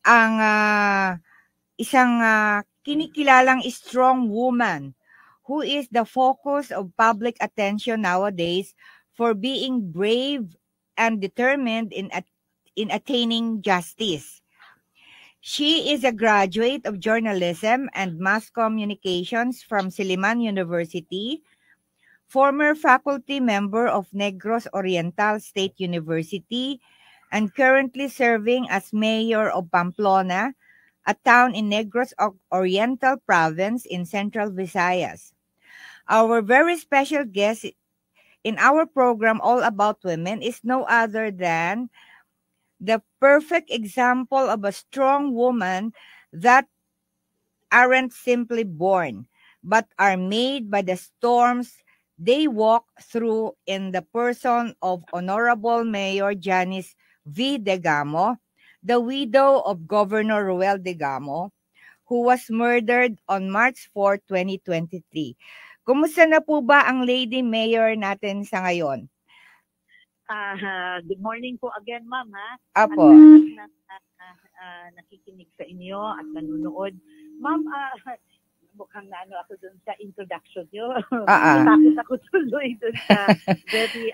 ang isang kinikilalang strong woman who is the focus of public attention nowadays for being brave and determined in attaining justice. She is a graduate of journalism and mass communications from Silliman University, former faculty member of Negros Oriental State University, and currently serving as mayor of Pamplona, a town in Negros Oriental Province in Central Visayas. Our very special guest in our program All About Women is no other than the perfect example of a strong woman that aren't simply born, but are made by the storms they walk through in the person of Honorable Mayor Janice V. Degamo, the widow of Governor Ruel Degamo, who was murdered on March 4, 2023. Kumusta na po ba ang Lady Mayor natin sa ngayon? Good morning po again, Ma'am, ha? Apo. At nakikinig sa inyo at nanonood. Ma'am, mukhang naano ako dun sa introduction nyo. Natakot ako tuloy dun sa very,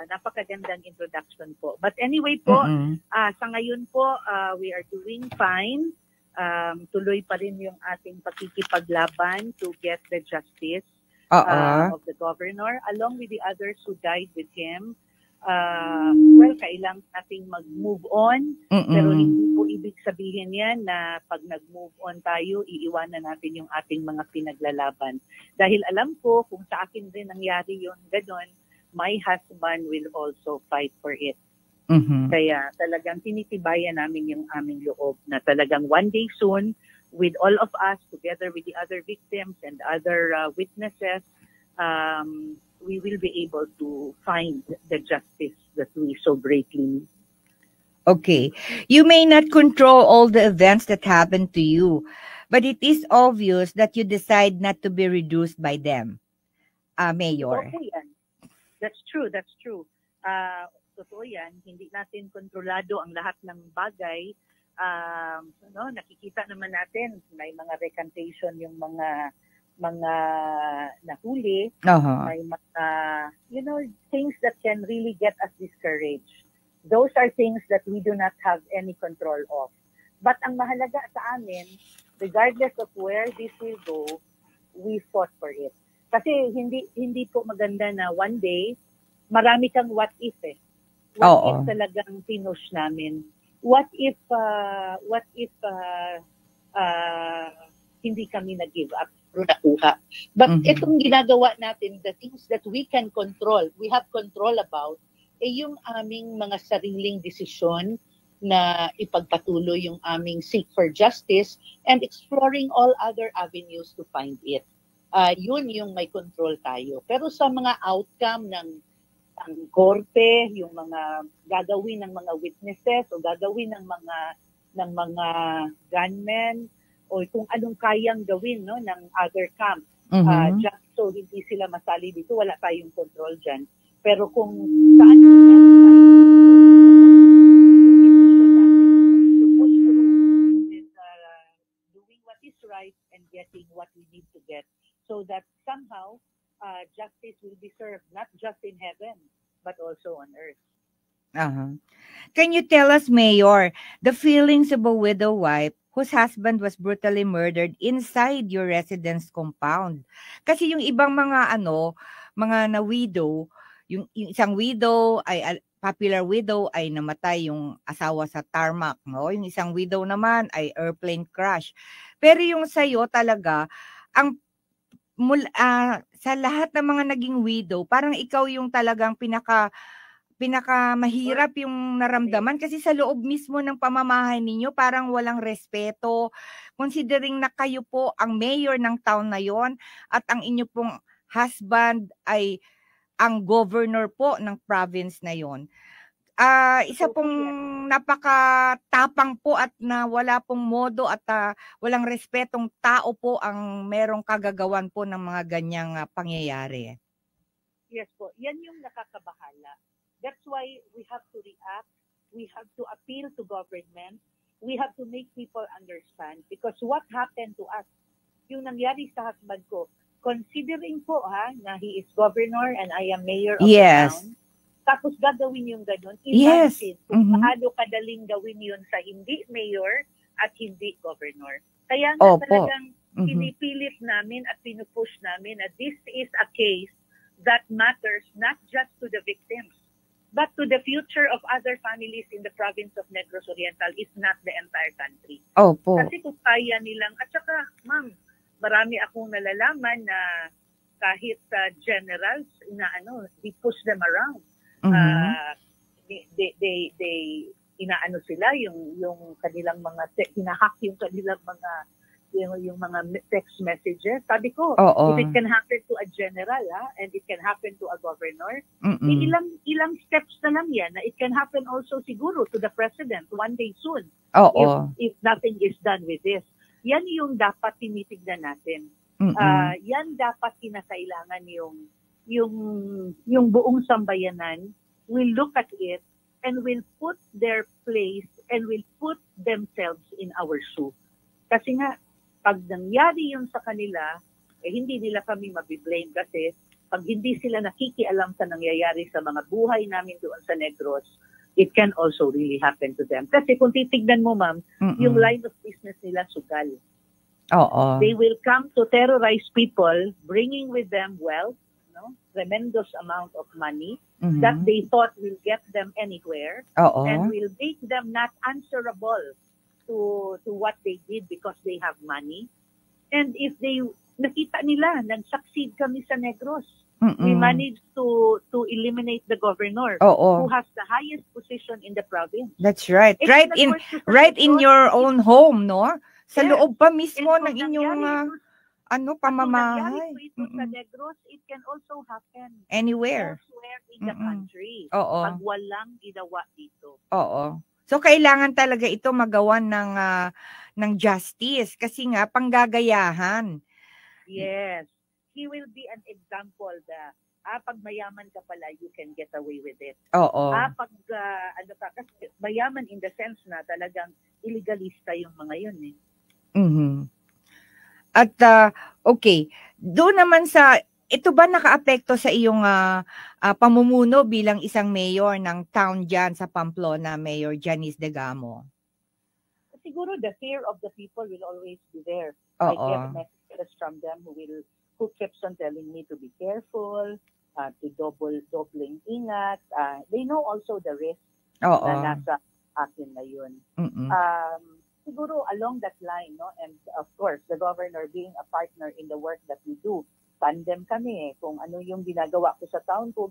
napakagandang introduction po. But anyway po, sa ngayon po, we are doing fine. Tuloy pa rin yung ating pakikipaglaban to get the justice of the governor, along with the others who died with him. Well, kailangan nating mag-move on, pero hindi po ibig sabihin yan na pag nag-move on tayo, iiwanan natin yung ating mga pinaglalaban. Dahil alam ko, kung sa akin rin nangyari yun, ganon, my husband will also fight for it. Kaya talagang tinitibayan namin yung aming loob na talagang one day soon, with all of us, together with the other victims and other witnesses, we will be able to find the justice that we so greatly need. Okay. You may not control all the events that happen to you, but it is obvious that you decide not to be reduced by them, Mayor. Okay, yan. That's true. Totoo yan. Hindi natin kontrolado ang lahat ng bagay. Nakikita naman natin may mga recantation yung mga nahuli, may mga things that can really get us discouraged. Those are things that we do not have any control of. But ang mahalaga sa amin, regardless of where this will go, we fought for it. Kasi hindi po maganda na one day marami kang what if What if talagang pinush namin? What if hindi kami nag-give up pero nakuha? But itong ginagawa natin, the things that we can control, we have control about, yung aming mga sariling desisyon na ipagpatuloy yung aming seek for justice and exploring all other avenues to find it. Yun yung may control tayo. Pero sa mga outcome ng korte, yung mga gagawin ng mga witnesses o gagawin ng mga gunmen o kung anong kayang gawin ng other camp, just so hindi sila masali dito, wala tayong control dyan. Pero kung saan doing what is right and getting what we need to get so that somehow justice will be served, not just in heaven, but also on earth. Can you tell us, Mayor, the feelings of a widow wife whose husband was brutally murdered inside your residence compound? Kasi yung ibang mga mga na-widow, yung isang widow ay popular widow ay namatay yung asawa sa tarmac, no? Yung isang widow naman ay airplane crash. Pero yung sa'yo talaga, ang sa lahat ng mga naging widow, parang ikaw yung talagang pinaka mahirap yung naramdaman kasi sa loob mismo ng pamamahay ninyo parang walang respeto, considering na kayo po ang mayor ng town na yon at ang inyo pong husband ay ang governor po ng province na yon. Isa pong napakatapang po at na wala pong modo at walang respetong tao po ang merong kagagawan po ng mga ganyang pangyayari. Yes po, yan yung nakakabahala. That's why we have to react. We have to appeal to government we have to make people understand because what happened to us, yung nangyari sa husband ko, considering po na he is governor and I am mayor of the town, tapos gagawin yung ganun. Imagine kung paano kadaling gawin yun sa hindi mayor at hindi governor. Kaya nga talagang pinipilit namin at pinupush namin na this is a case that matters not just to the victims, but to the future of other families in the province of Negros Oriental, if not the entire country. Opo. Kasi kung kaya nilang, at saka, ma'am, marami akong nalalaman na kahit generals, they push them around. They inaano sila, yung kanilang mga, hinahack yung kanilang mga, yung mga text messages. Sabi ko, if it can happen to a general and it can happen to a governor, ilang steps na lang yan na it can happen also siguro to the president one day soon if nothing is done with this. Yan yung dapat tinitignan natin. Yan dapat kinakailangan yung buong sambayanan will look at it and will put their place and will put themselves in our shoe. Kasi nga, pag nangyari yun sa kanila, hindi nila kami mabiblame kasi pag hindi sila nakikialam sa nangyayari sa mga buhay namin doon sa Negros, it can also really happen to them. Kasi kung titignan mo, ma'am, yung line of business nila sugal. They will come to terrorize people, bringing with them wealth, tremendous amount of money that they thought will get them anywhere and will make them not answerable to what they did because they have money. And if nakita nila, nag-succeed kami sa Negros. We managed to eliminate the governor who has the highest position in the province. That's right. Right in your own home, no? Sa loob pa mismo ng inyong pamamahay. Sa Negros, it can also happen anywhere in the country. Pag walang ginawa dito. So kailangan talaga ito magawan ng justice kasi nga panggagayahan. Yes. He will be an example na pag mayaman ka pala, you can get away with it. Pag kasi mayaman in the sense na talagang illegalista yung mga yun At okay, doon naman ito ba nakaapekto sa iyong pamumuno bilang isang mayor ng town dyan sa Pamplona, Mayor Janice Degamo? Siguro the fear of the people will always be there. I get messages from them who keeps on telling me to be careful, to doubling ingat. They know also the risk na nasa akin na yun. Siguro along that line, and of course, the governor being a partner in the work that we do, tandem kami kung ano yung ginagawa ko sa town ko,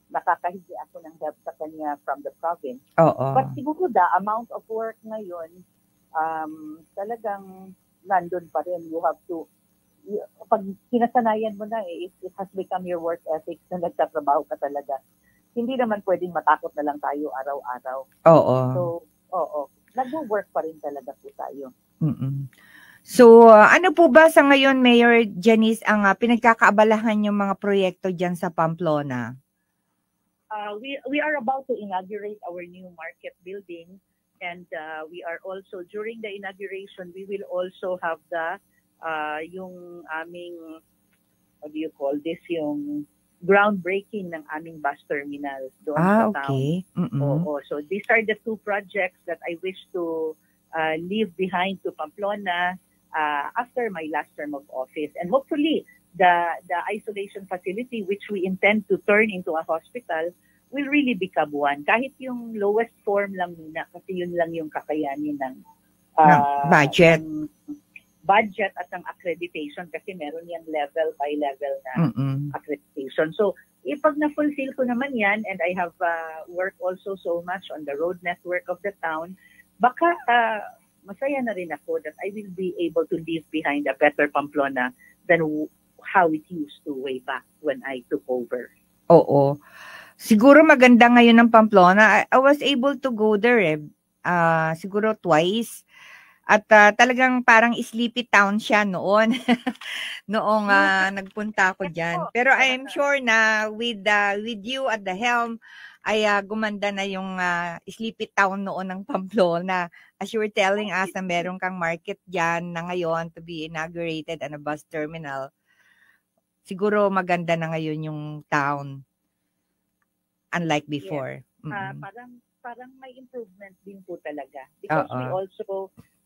nakakahingi ako ng help sa kanya from the province. But siguro the amount of work ngayon, talagang nandun pa rin. You have to, pag sinasanayan mo na it has become your work ethic na nagtatrabaho ka talaga. Hindi naman pwedeng matakot na lang tayo araw-araw. So, nag-work pa rin talaga po tayo. So, ano po ba sa ngayon, Mayor Janice, ang pinagkakaabalahan yung mga proyekto dyan sa Pamplona? We are about to inaugurate our new market building and we are also, during the inauguration, we will also have yung aming, what do you call this, yung groundbreaking ng aming bus terminal doon sa town. So these are the two projects that I wish to leave behind to Pamplona after my last term of office. And hopefully, the isolation facility, which we intend to turn into a hospital, will really become one. Kahit yung lowest form lang muna, kasi yun lang yung kakayanin ng budget at ng accreditation kasi meron yung level by level na accreditation. So, pag na-fulfill ko naman yan, and I have worked also so much on the road network of the town, baka masaya na rin ako that I will be able to leave behind a better Pamplona than how it used to way back when I took over. Siguro maganda ngayon ng Pamplona. I was able to go there siguro twice. At talagang parang sleepy town siya noon. Noong nagpunta ako dyan. Pero I am sure na with you at the helm, ay gumanda na yung Sleepy Town noon ng Pamplona. As you were telling us na meron kang market dyan na ngayon to be inaugurated and a bus terminal. Siguro maganda na ngayon yung town. Unlike before. Yes. Parang may improvement din po talaga. Because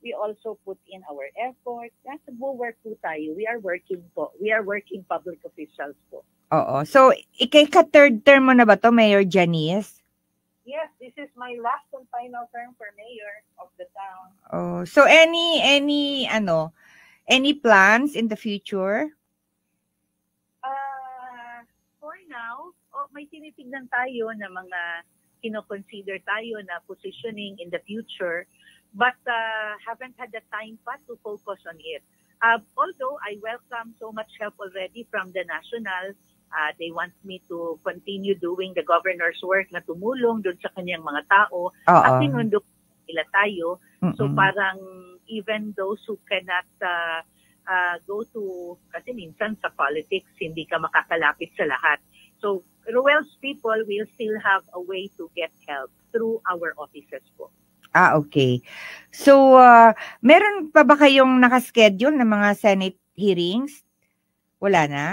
we also put in our effort. Nasa work po tayo. We are working po. We are working public officials po. Oo. So, ka-third term mo na ba to, Mayor Janice? Yes, this is my last and final term for mayor of the town. Oh, so any plans in the future? For now, may tinitignan tayo na mga kino-consider tayo na positioning in the future, but haven't had the time pa to focus on it. Although I welcome so much help already from the national. They want me to continue doing the governor's work na tumulong doon sa kanyang mga tao at tinundok nila tayo. So parang even those who cannot go to, kasi minsan sa politics, hindi ka makakalapit sa lahat. So Ruel's people will still have a way to get help through our offices po. Okay. So, meron pa ba kayong nakaschedule ng mga Senate hearings? Wala na?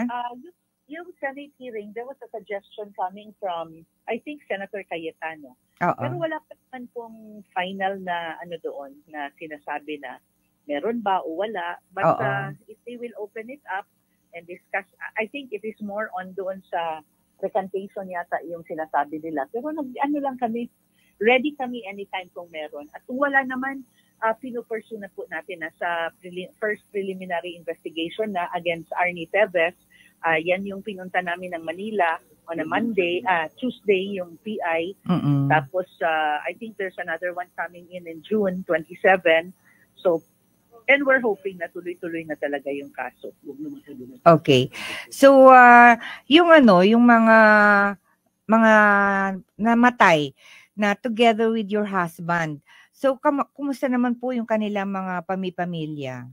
Yung Senate hearing, there was a suggestion coming from, I think, Senator Cayetano. Pero wala pa naman pong final na doon na sinasabi na meron ba o wala. But if they will open it up and discuss, I think it is more on doon sa recantation yata yung sinasabi nila. Pero lang kami, ready kami anytime kung meron. At kung wala naman, pinupursue na po natin sa first preliminary investigation na against Arnie Teves. Yan yung pinunta namin ng Manila on a Monday, Tuesday yung PI. Tapos I think there's another one coming in June 27. So, and we're hoping na tuloy-tuloy na talaga yung kaso. Okay. So, yung mga namatay na together with your husband. So, kumusta naman po yung kanilang mga pamilya?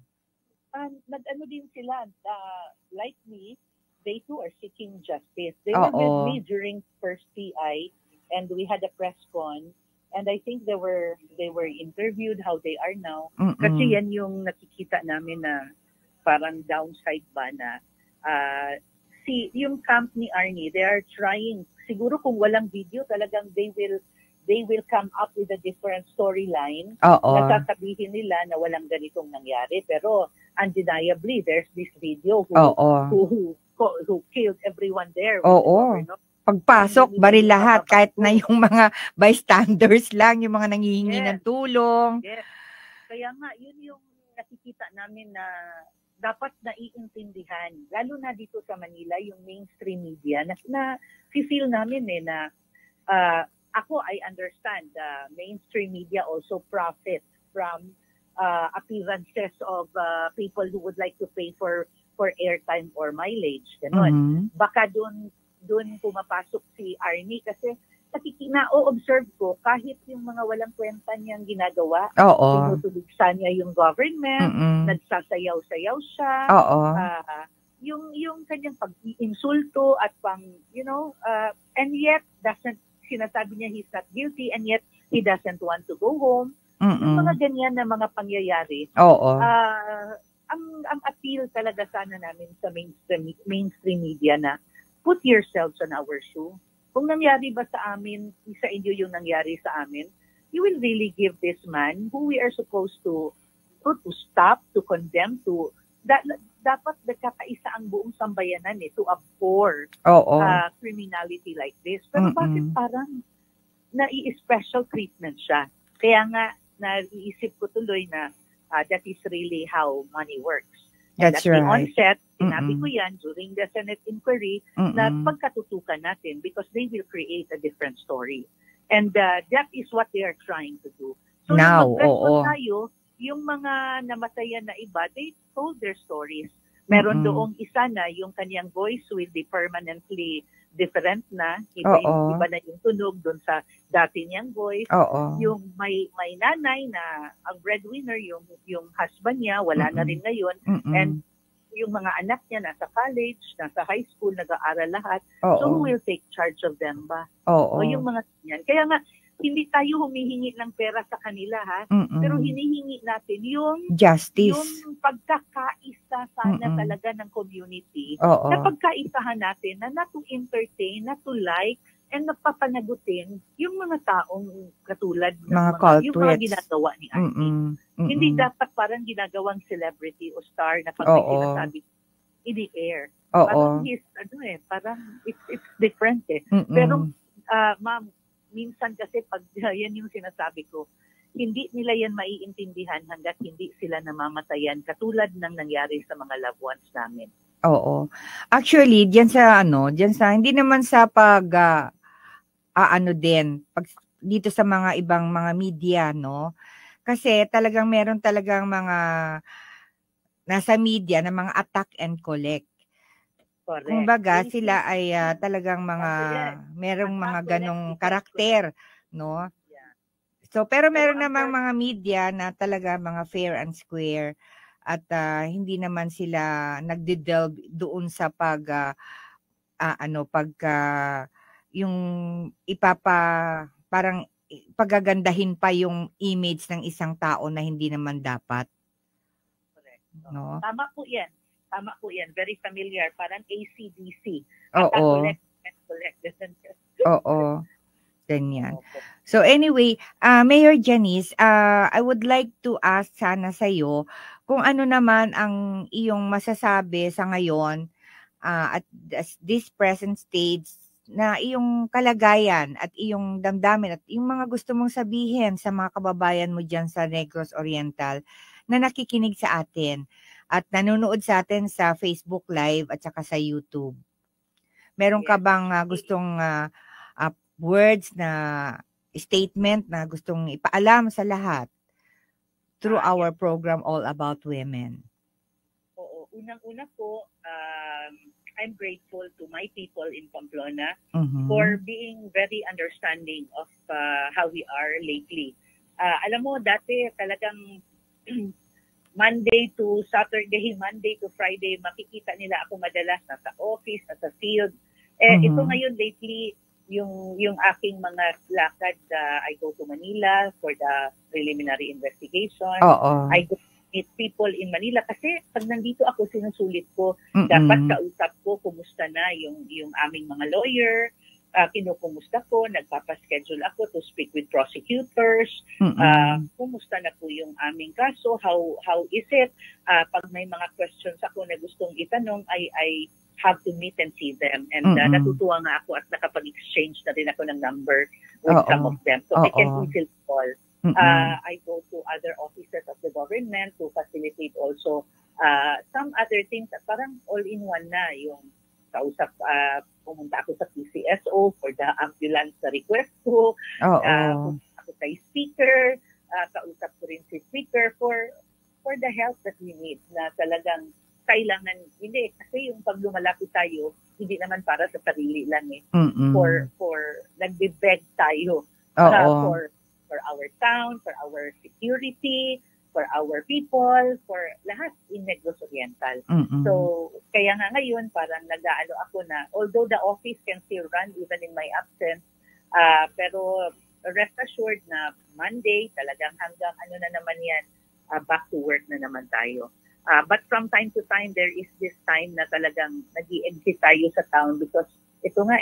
Nag-ano din sila, like me, they too are seeking justice. They were with me during first PI, and we had a press con, and I think they were interviewed how they are now. Kasi yan yung nakikita namin na parang downside ba na yung camp ni Arnie, they are trying, siguro kung walang video, talagang they will come up with a different storyline. Nasasabihin nila na walang ganitong nangyari, pero undeniably there's this video who killed everyone there. Pagpasok, baril lahat, kahit na yung mga bystanders lang, yung mga nanghihingi ng tulong. Yes. Kaya nga, yun yung nakikita namin na dapat naiintindihan, lalo na dito sa Manila, yung mainstream media, na feel namin na ako, I understand, mainstream media also profit from appearances of people who would like to pay for airtime or mileage. Ganon. Baka doon pumapasok si Arnie kasi na-observe ko kahit yung mga walang kwenta niyang ginagawa, tinutulugsa niya yung government, nagsasayaw-sayaw siya, yung kanyang pag-iinsulto at and yet sinasabi niya he's not guilty and yet he doesn't want to go home. Yung mga ganyan na mga pangyayari. Ang appeal talaga sana namin sa mainstream media na put yourselves on our shoe. Kung nangyari ba sa amin, sa inyo yung nangyari sa amin, you will really give this man who we are supposed to stop, to condemn, dapat nagkakaisa ang buong sambayanan to abhor criminality like this. Pero bakit parang nai-special treatment siya? Kaya nga, naiisip ko tuloy na that is really how money works. That's right. At the onset, sinabi ko yan during the Senate inquiry na pagkatutukan natin because they will create a different story. And that is what they are trying to do. So now, tayo, yung mga namatayan na iba, they told their stories. Meron doong isa na yung kanyang voice will be permanently different na. Iba na yung tunog doon sa dati niyang voice. Yung may nanay na ang breadwinner, yung husband niya, wala na rin ngayon. And yung mga anak niya nasa college, nasa high school, nag-aaral lahat. Oo. So who will take charge of them ba? Oo. O yung mga yan. Kaya nga, hindi tayo humihingi ng pera sa kanila, ha? Pero hinihingi natin yung justice. Yung pagkakaisa sana talaga ng community. Oo. Na pagkaisahan natin na not to entertain, not to like, and napapanagutin yung mga taong katulad ng yung mga ginagawa ni Ate. Hindi dapat parang ginagawang celebrity o star na pag may sinasabi in the air. Parang parang it's different eh. Pero ma'am, minsan kasi pag yan yung sinasabi ko, hindi nila yan maiintindihan hanggat hindi sila namamatayan katulad ng nangyari sa mga loved ones namin. Oo. Actually, diyan sa hindi naman sa dito sa mga ibang mga media, no? Kasi talagang meron talagang mga nasa media na mga attack and collect. Correct. Kumbaga, sila ay talagang merong mga ganong karakter, no? So, pero meron namang mga media na talaga mga fair and square at hindi naman sila nagde-delve doon sa yung parang pagagandahin pa yung image ng isang tao na hindi naman dapat. Correct. No? Tama po yan. Very familiar. Parang ACDC. Oo. Oo. Ganyan. So anyway, Mayor Janice, I would like to ask sana sa iyo kung ano naman ang iyong masasabi sa ngayon at this present stage na iyong kalagayan at iyong damdamin at yung mga gusto mong sabihin sa mga kababayan mo dyan sa Negros Oriental na nakikinig sa atin at nanonood sa atin sa Facebook Live at saka sa YouTube. Meron ka bang gustong words na statement na gustong ipaalam sa lahat through our program All About Women? Oo. Unang-una po, I'm grateful to my people in Pamplona for being very understanding of how we are lately. Alam mo, dati talagang Monday to Saturday, Monday to Friday, makikita nila ako madalas nasa office, nasa field. Ito ngayon lately, yung aking mga lakad, I go to Manila for the preliminary investigation. I go meet people in Manila kasi pag nandito ako, sinusulit ko, dapat kausap ko, kumusta na yung aming mga lawyer, kinukumusta ko, nagpapaschedule ako to speak with prosecutors, kumusta na po yung aming kaso, how is it, pag may mga questions ako na gustong itanong, I have to meet and see them, and natutuwa nga ako at nakapag-exchange na rin ako ng number with some of them, so I can easily call. I go to other offices of the government to facilitate also some other things, parang all-in-one na yung kausap, pumunta ako sa PCSO for the ambulance na request ko, pumunta ako sa speaker, kausap ko rin si speaker for the help that we need na talagang kailangan, hindi, kasi yung pag lumalapit tayo, hindi naman para sa sarili lang eh, for nagbe-beg tayo for our town, for our security, for our people, for lahat in Negros Oriental. So, kaya nga ngayon, parang nag-aano ako na, although the office can still run even in my absence, pero rest assured na Monday, talagang hanggang na naman yan, back to work na naman tayo. But from time to time, there is this time na talagang nag-i-exit tayo sa town because ito nga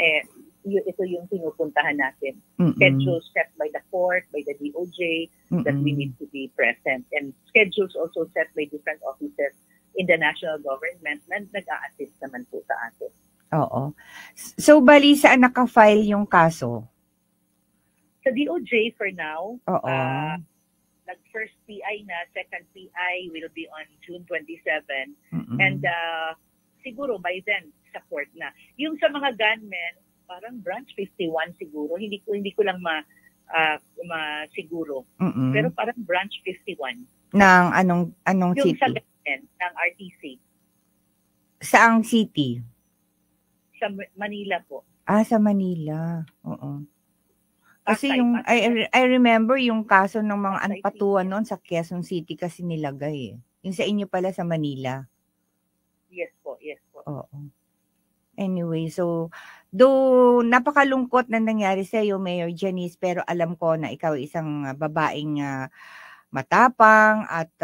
ito yung pinupuntahan natin. Schedules set by the court, by the DOJ, that we need to be present. And schedules also set by different offices in the national government na nag-a-assist naman po sa atin. Oo. So, bali saan naka-file yung kaso? Sa DOJ for now. Oo. Nag-first PI na, second PI will be on June 27. And siguro by then, sa court na. Yung sa mga gunmen, parang branch 51 siguro. Hindi ko lang masiguro. Pero parang branch 51. Ng anong yung city? Yung sa gunmen, ng RTC. Saang city? Sa Manila po. Sa Manila. Oo. Kasi I remember yung kaso ng mga anpatuan noon sa Quezon City kasi nilagay eh. Yung sa inyo pala sa Manila. Oo. Anyway, so though napakalungkot na nangyari sa iyo, Mayor Janice, pero alam ko na ikaw isang babaeng matapang at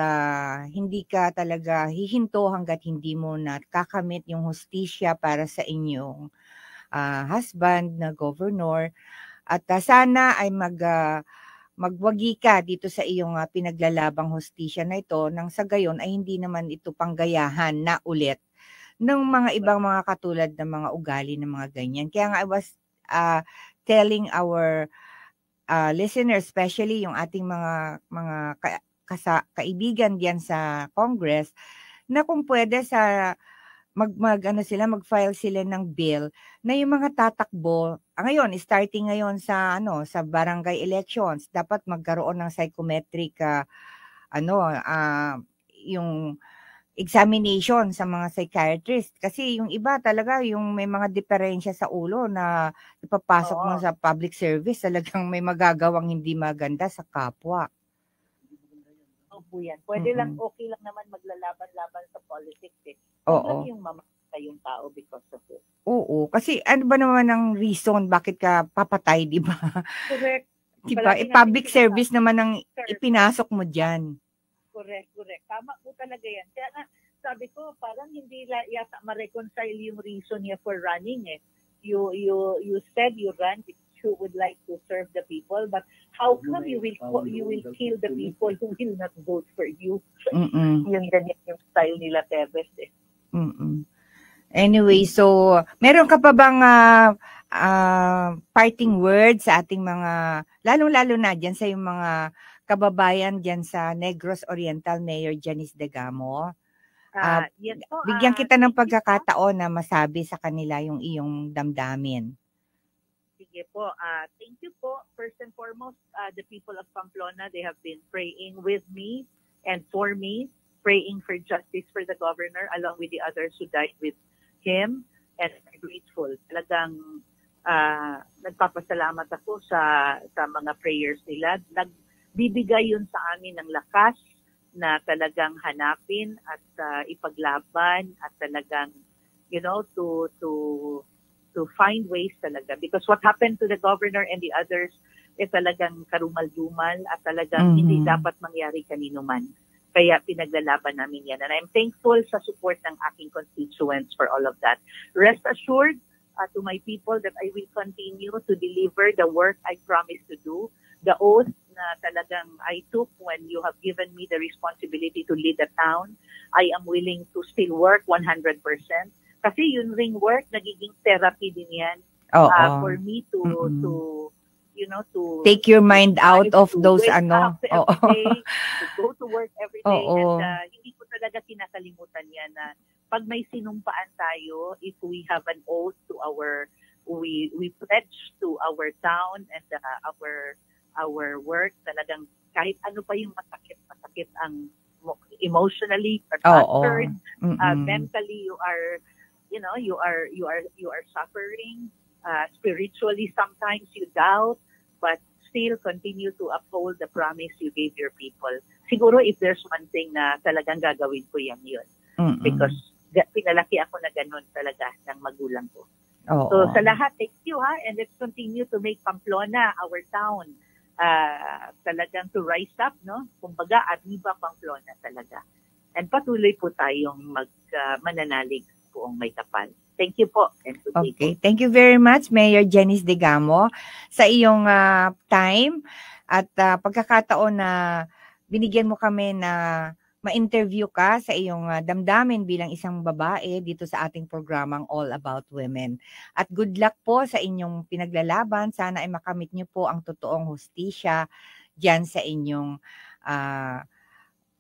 hindi ka talaga hihinto hangga't hindi mo nakakamit yung hustisya para sa inyong husband na governor. At sana ay magwagi ka dito sa iyong pinaglalabang hustisya na ito nang sa gayon ay hindi naman ito panggayahan na ulit ng mga ibang mga katulad ng mga ugali ng mga ganyan. Kaya nga I was telling our listeners, especially yung ating mga kaibigan diyan sa Congress, na kung pwede sa mag-file sila ng bill na yung mga tatakbo ngayon, starting ngayon sa sa barangay elections, dapat magkaroon ng psychometric yung examination sa mga psychiatrist. Kasi yung iba talaga, yung may mga diferensya sa ulo na ipapasok mo sa public service, talagang may magagawang hindi maganda sa kapwa. Opo yan. Pwede lang, okay lang naman maglalaban-laban sa politics eh. Oo. Yung mamatay yung tao because of it. Oo. Kasi ano ba naman ang reason bakit ka papatay, di ba? Correct. Diba? Public service naman ang ipinasok mo dyan. Correct. Tama po talaga yan. Kaya nga, sabi ko, parang hindi yata ma-reconcile yung reason niya for running eh. You said you ran because you would like to serve the people, but how come you will kill the people who will not vote for you? Yung ganyan yung style nila Tebes eh. Anyway, so meron ka pa bang parting words sa ating mga, lalong-lalo na dyan sa yung mga kababayan dyan sa Negros Oriental, Mayor Janice Degamo? Yes po, bigyan kita ng pagkakataon na masabi sa kanila yung iyong damdamin. Sige po. Thank you po. First and foremost, the people of Pamplona, they have been praying with me and for me, praying for justice for the governor along with the others who died with him, and I'm grateful. Talagang nagpapasalamat ako sa mga prayers nila. Nagbibigay yun sa amin ng lakas na talagang hanapin at ipaglaban at talagang, to find ways talaga. Because what happened to the governor and the others talagang karumal-dumal at talagang hindi dapat mangyari kanino man. Kaya pinaglalaban namin yan. And I'm thankful sa support ng aking constituents for all of that. Rest assured to my people that I will continue to deliver the work I promised to do. The oath na talagang I took when you have given me the responsibility to lead the town, I am willing to still work 100%. Kasi yun ring work, nagiging therapy din yan for me to take your mind out of those day, to go to work every day. And hindi ko talaga kinakalimutan yan na pag may sinumpaan tayo, if we have an oath to we pledge to our town and our work, talagang kahit ano pa yung masakit ang emotionally or mentally you are suffering, spiritually sometimes you doubt, but still continue to uphold the promise you gave your people. Siguro if there's one thing na talagang gagawin ko yun. Because pinalaki ako na ganun talaga ng magulang ko. So sa lahat, thank you and let's continue to make Pamplona, our town, talagang to rise up, no? Kumbaga, arriba Pamplona talaga. And patuloy po tayong mananalig buong may kapal. Thank you po. Okay. Thank you very much, Mayor Janice Degamo, sa iyong time at pagkakataon na binigyan mo kami na ma-interview ka sa iyong damdamin bilang isang babae dito sa ating programang All About Women. At good luck po sa inyong pinaglalaban. Sana ay makamit niyo po ang totoong hustisya diyan sa inyong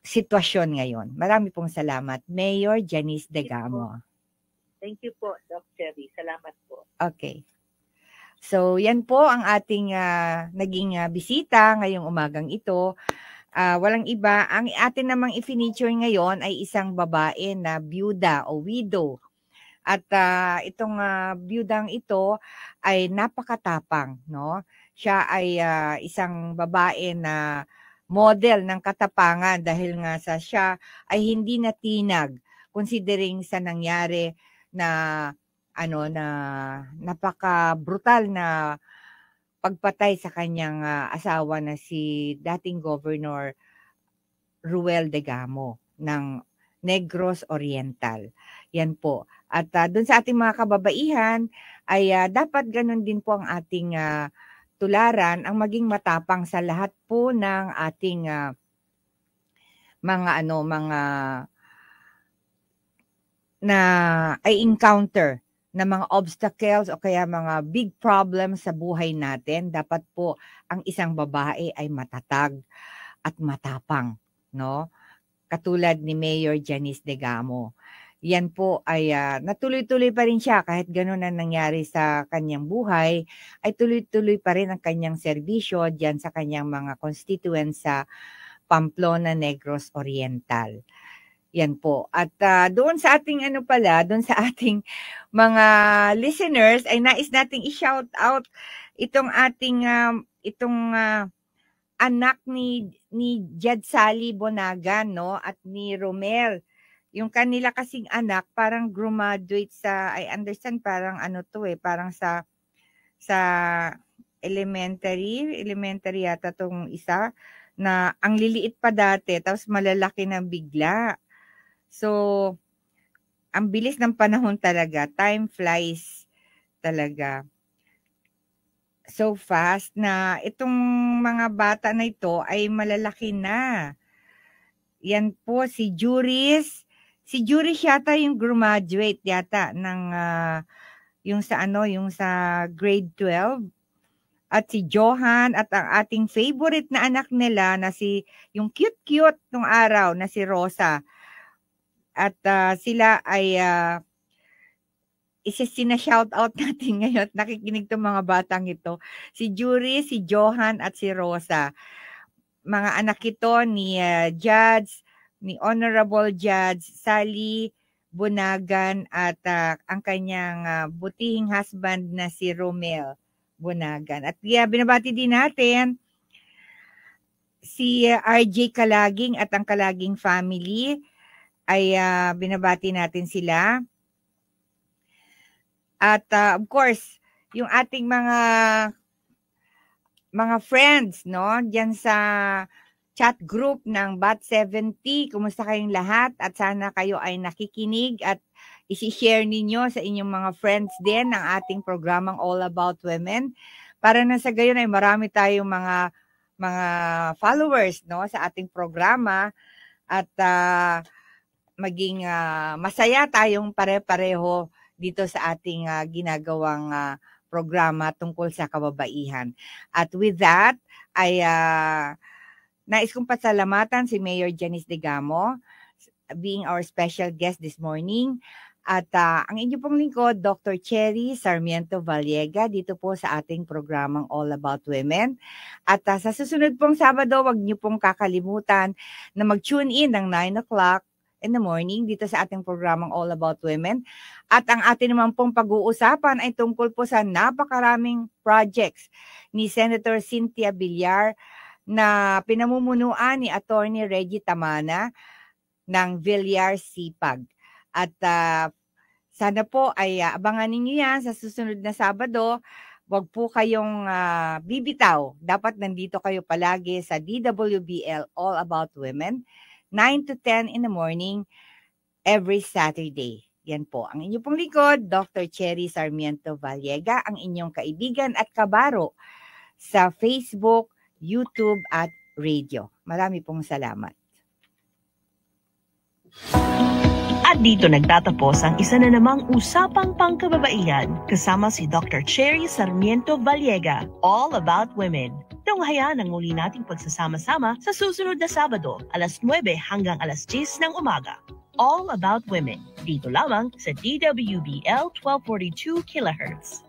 sitwasyon ngayon. Marami pong salamat, Mayor Janice Degamo. Thank you po, Doc Cherry. Salamat po. Okay. So, yan po ang ating naging bisita ngayong umagang ito. Walang iba. Ang atin namang i-feature ngayon ay isang babae na byuda o widow. At itong byudang ito ay napakatapang, no? Siya ay isang babae na model ng katapangan dahil nga siya ay hindi natinag considering sa nangyari na napaka-brutal na pagpatay sa kanyang asawa na si dating Governor Ruel Degamo ng Negros Oriental. Yan po. At doon sa ating mga kababaihan ay dapat ganun din po ang ating tularan, ang maging matapang sa lahat po ng ating mga na ay encounter na mga obstacles o kaya mga big problems sa buhay natin. Dapat po ang isang babae ay matatag at matapang, no? Katulad ni Mayor Janice Degamo. Yan po ay natuloy-tuloy pa rin siya kahit gano'n ang nangyari sa kanyang buhay, ay tuloy-tuloy pa rin ang kanyang serbisyo diyan sa kanyang mga constituents sa Pamplona, Negros Oriental. Yan po. At doon sa ating doon sa ating mga listeners ay nais nating i-shout out itong ating anak ni Jed Sally Bonagan, no, at ni Romel. Yung kanila kasing anak parang graduate sa, I understand parang parang sa elementary yata tong isa na ang liliit pa dati tapos malalaki na bigla. So, ang bilis ng panahon talaga. Time flies talaga so fast na itong mga bata na ito ay malalaki na. Yan po, si Juris yata yung graduate yata ng yung sa grade 12. At si Johan at ang ating favorite na anak nila na yung cute nung araw na si Rosa. At sila ay sina-shout out natin ngayon. Nakikinig itong mga batang ito. Si Jury, si Johan at si Rosa. Mga anak ito ni ni Honorable Judge Sally Bonagan at ang kanyang butihing husband na si Romel Bonagan. At binabati din natin si RJ Kalaging at ang Kalaging family. Ay binabati natin sila. At of course, yung ating mga friends, no, diyan sa chat group ng BAT70, kumusta kayong lahat? At sana kayo ay nakikinig at isi-share ninyo sa inyong mga friends din ng ating programang All About Women. Para na sa gayon ay marami tayong mga followers, no, sa ating programa at maging masaya tayong pare-pareho dito sa ating ginagawang programa tungkol sa kababaihan. At with that, ay nais kong pasalamatan si Mayor Janice Degamo being our special guest this morning. At ang inyo pong lingkod, Dr. Cherry Sarmiento Vallega, dito po sa ating programang All About Women. At sa susunod pong Sabado, wag niyo pong kakalimutan na mag-tune in ng 9 o'clock in the morning dito sa ating programang All About Women. At ang atin naman pong pag-uusapan ay tungkol po sa napakaraming projects ni Senator Cynthia Villar na pinamumunuan ni Attorney Reggie Tamana ng Villar Sipag. At sana po ay abangan ninyo yan sa susunod na Sabado. Huwag po kayong bibitaw. Dapat nandito kayo palagi sa DWBL All About Women, 9 to 10 in the morning, every Saturday. Yan po. Ang inyong pong likod, Dr. Cherry Sarmiento Vallega, ang inyong kaibigan at kabaro sa Facebook, YouTube at radio. Marami pong salamat. At dito nagtatapos ang isa na namang usapang pangkababaihan kasama si Dr. Cherry Sarmiento Vallega, All About Women. Tunghayan ang muli nating pagsasama-sama sa susunod na Sabado, alas 9 hanggang alas 10 ng umaga. All About Women, dito lamang sa DWBL 1242 kHz.